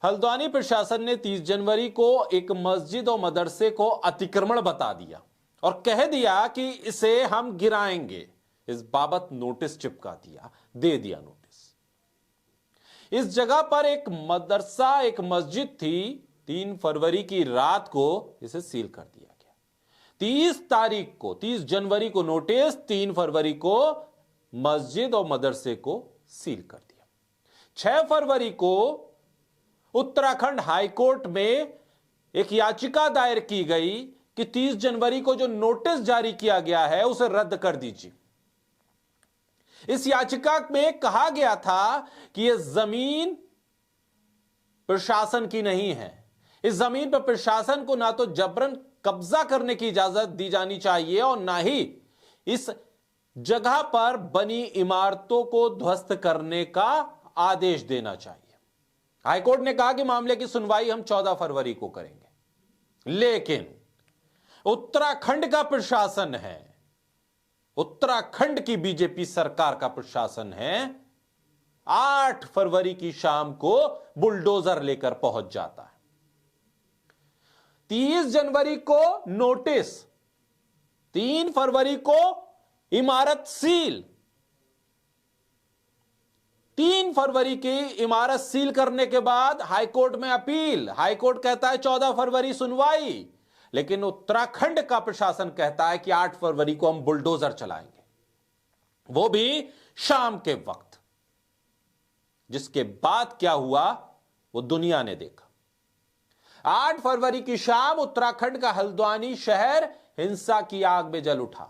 हल्द्वानी प्रशासन ने 30 जनवरी को एक मस्जिद और मदरसे को अतिक्रमण बता दिया और कह दिया कि इसे हम गिराएंगे। इस बाबत नोटिस चिपका दिया, दे दिया नोटिस। इस जगह पर एक मदरसा, एक मस्जिद थी। 3 फरवरी की रात को इसे सील कर दिया गया। 30 जनवरी को नोटिस, 3 फरवरी को मस्जिद और मदरसे को सील कर दिया। 6 फरवरी को उत्तराखंड हाईकोर्ट में एक याचिका दायर की गई कि 30 जनवरी को जो नोटिस जारी किया गया है उसे रद्द कर दीजिए। इस याचिका में कहा गया था कि यह जमीन प्रशासन की नहीं है। इस जमीन पर प्रशासन को ना तो जबरन कब्जा करने की इजाजत दी जानी चाहिए और ना ही इस जगह पर बनी इमारतों को ध्वस्त करने का आदेश देना चाहिए। हाईकोर्ट ने कहा कि मामले की सुनवाई हम 14 फरवरी को करेंगे। लेकिन उत्तराखंड का प्रशासन है, उत्तराखंड की बीजेपी सरकार का प्रशासन है, 8 फरवरी की शाम को बुलडोजर लेकर पहुंच जाता है। 30 जनवरी को नोटिस, 3 फरवरी को इमारत सील। 3 फरवरी की इमारत सील करने के बाद हाईकोर्ट में अपील। हाईकोर्ट कहता है 14 फरवरी सुनवाई, लेकिन उत्तराखंड का प्रशासन कहता है कि 8 फरवरी को हम बुलडोजर चलाएंगे, वो भी शाम के वक्त। जिसके बाद क्या हुआ वो दुनिया ने देखा। 8 फरवरी की शाम उत्तराखंड का हल्द्वानी शहर हिंसा की आग में जल उठा।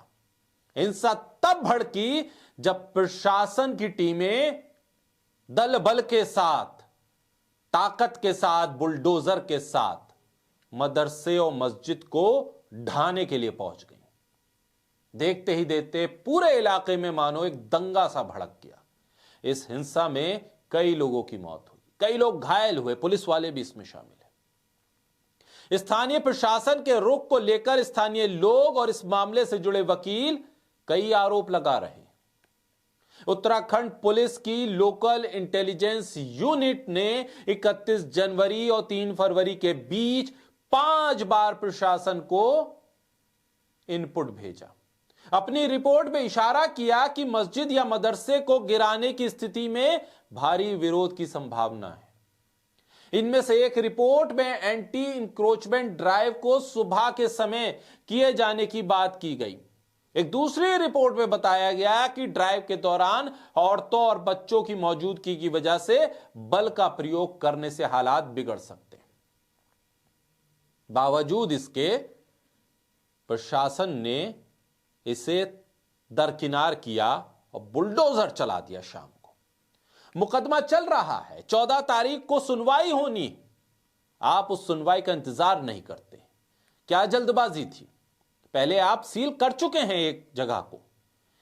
हिंसा तब भड़की जब प्रशासन की टीमें दल बल के साथ, ताकत के साथ, बुलडोजर के साथ मदरसे और मस्जिद को ढाने के लिए पहुंच गई। देखते ही देखते पूरे इलाके में मानो एक दंगा सा भड़क गया। इस हिंसा में कई लोगों की मौत हुई, कई लोग घायल हुए, पुलिस वाले भी इसमें शामिल हैं। स्थानीय प्रशासन के रुख को लेकर स्थानीय लोग और इस मामले से जुड़े वकील कई आरोप लगा रहे हैं। उत्तराखंड पुलिस की लोकल इंटेलिजेंस यूनिट ने 31 जनवरी और 3 फरवरी के बीच 5 बार प्रशासन को इनपुट भेजा। अपनी रिपोर्ट में इशारा किया कि मस्जिद या मदरसे को गिराने की स्थिति में भारी विरोध की संभावना है। इनमें से एक रिपोर्ट में एंटी इंक्रोचमेंट ड्राइव को सुबह के समय किए जाने की बात की गई। एक दूसरी रिपोर्ट में बताया गया कि ड्राइव के दौरान औरतों और बच्चों की मौजूदगी की वजह से बल का प्रयोग करने से हालात बिगड़ सकते हैं। बावजूद इसके प्रशासन ने इसे दरकिनार किया और बुलडोजर चला दिया। शाम को मुकदमा चल रहा है, 14 तारीख को सुनवाई होनी। आप उस सुनवाई का इंतजार नहीं करते। क्या जल्दबाजी थी? पहले आप सील कर चुके हैं एक जगह को,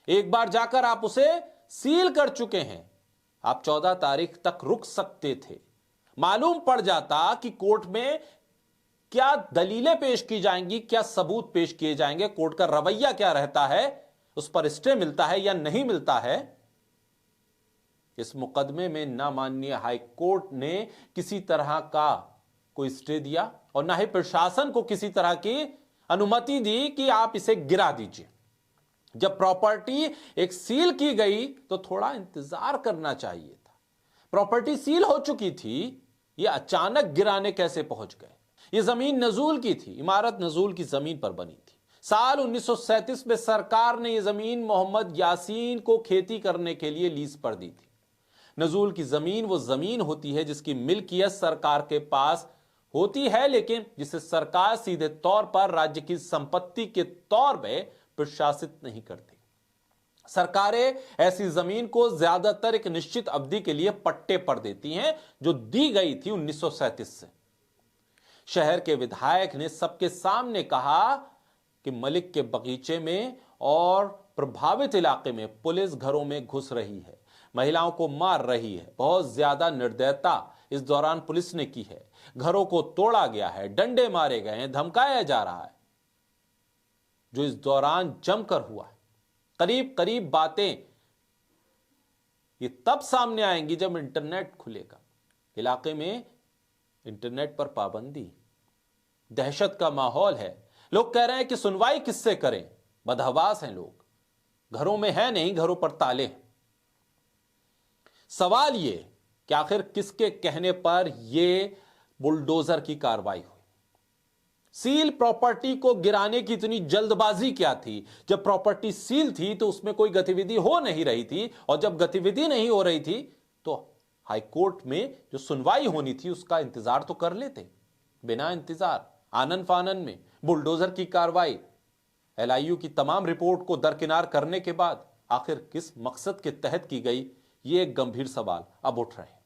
एक बार जाकर आप उसे सील कर चुके हैं। आप 14 तारीख तक रुक सकते थे। मालूम पड़ जाता कि कोर्ट में क्या दलीलें पेश की जाएंगी, क्या सबूत पेश किए जाएंगे, कोर्ट का रवैया क्या रहता है, उस पर स्टे मिलता है या नहीं मिलता है। इस मुकदमे में ना माननीय हाई कोर्ट ने किसी तरह का कोई स्टे दिया और ना ही प्रशासन को किसी तरह की अनुमति दी कि आप इसे गिरा दीजिए। जब प्रॉपर्टी एक सील की गई तो थोड़ा इंतजार करना चाहिए था। प्रॉपर्टी सील हो चुकी थी, यह अचानक गिराने कैसे पहुंच गए? यह जमीन नजूल की थी, इमारत नजूल की जमीन पर बनी थी। साल 1937 में सरकार ने यह जमीन मोहम्मद यासीन को खेती करने के लिए लीज पर दी थी। नजूल की जमीन वो जमीन होती है जिसकी मिल्कियत सरकार के पास होती है, लेकिन जिसे सरकार सीधे तौर पर राज्य की संपत्ति के तौर में प्रशासित नहीं करती। सरकारें ऐसी जमीन को ज्यादातर एक निश्चित अवधि के लिए पट्टे पर देती हैं, जो दी गई थी 1937 से। शहर के विधायक ने सबके सामने कहा कि मलिक के बगीचे में और प्रभावित इलाके में पुलिस घरों में घुस रही है, महिलाओं को मार रही है। बहुत ज्यादा निर्दयता इस दौरान पुलिस ने की है। घरों को तोड़ा गया है, डंडे मारे गए हैं, धमकाया जा रहा है, जो इस दौरान जमकर हुआ है। करीब करीब बातें ये तब सामने आएंगी जब इंटरनेट खुलेगा। इलाके में इंटरनेट पर पाबंदी, दहशत का माहौल है। लोग कह रहे हैं कि सुनवाई किससे करें, बदहवास हैं लोग, घरों में है नहीं, घरों पर ताले हैं। सवाल यह कि आखिर किसके कहने पर यह बुलडोजर की कार्रवाई हुई? सील प्रॉपर्टी को गिराने की इतनी जल्दबाजी क्या थी? जब प्रॉपर्टी सील थी तो उसमें कोई गतिविधि हो नहीं रही थी, और जब गतिविधि नहीं हो रही थी तो हाईकोर्ट में जो सुनवाई होनी थी उसका इंतजार तो कर लेते। बिना इंतजार, आनन फानन में बुलडोजर की कार्रवाई, एलआईयू की तमाम रिपोर्ट को दरकिनार करने के बाद आखिर किस मकसद के तहत की गई, ये एक गंभीर सवाल अब उठ रहे हैं।